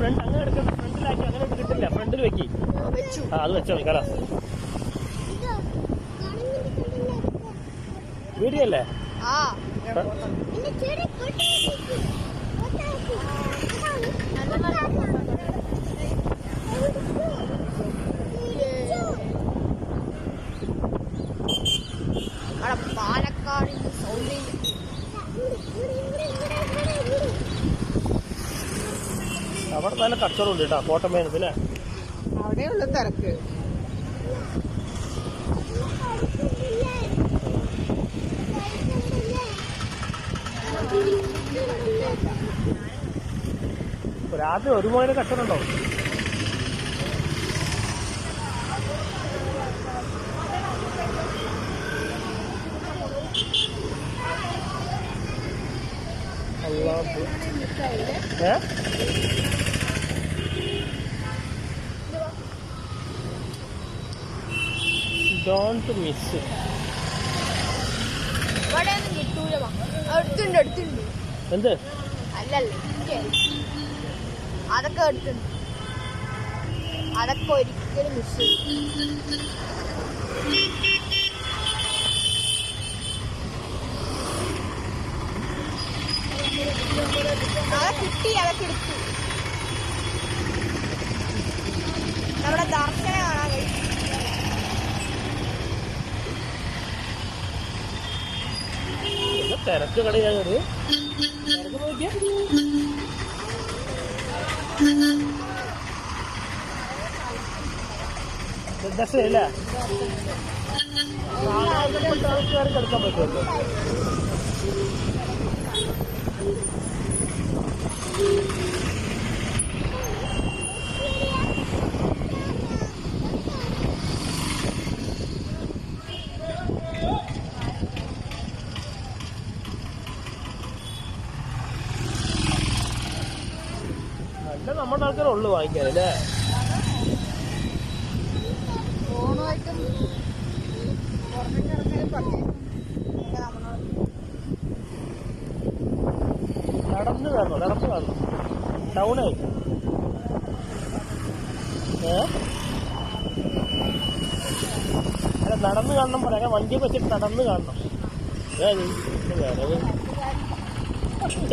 Front അങ്ങനെ എടുക്കണം, ഫ്രണ്ടിലാക്കി അങ്ങനെ കിട്ടില്ല, ഫ്രണ്ടിൽ വെക്കി. ആ അത് വെച്ചാൽ മതി. കലാസ് വീഡിയോ അല്ലേ? പാലക്കാട് അവിടെ നല്ല കച്ചവടമുണ്ട് കേട്ടോ, കോട്ടമേനത്തില്ലേ? അവിടെയുള്ള തിരക്ക്. രാത്രി 1 മണി കച്ചവടം ഉണ്ടോ? Don't miss. എന്ത് അല്ലല്ലേ, അതൊക്കെ എടുത്തുണ്ട്. അതൊക്കെ ഒരിക്കലും മിസ് ചെയ്യും. അതൊക്കെ കിട്ടി, അതൊക്കെ എടുത്തു. നമ്മുടെ ദർശന കാണാൻ കഴിയും. തിരക്ക് കടയാണ് തിരക്ക് നോക്കിയ ദശയല്ലേ? ആൾക്കാർക്ക് എടുക്കാൻ പറ്റുമല്ലോ. നല്ല നമ്മുടെ ആൾക്കാരുള്ളു വാങ്ങിക്കാനല്ലേ? നടന്ന് കയറണം ടൗണായി. അല്ല നടന്ന് കാണണം പോലെ, അങ്ങനെ വണ്ടി വെച്ചിട്ട് നടന്ന് കാണണം.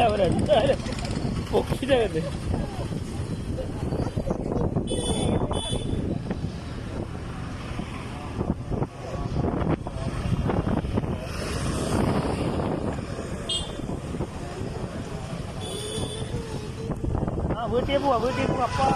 അവരെന്തായാലും പൊക്കിട്ടല്ലേ. വീട്ടിൽ പോവാ അപ്പാ.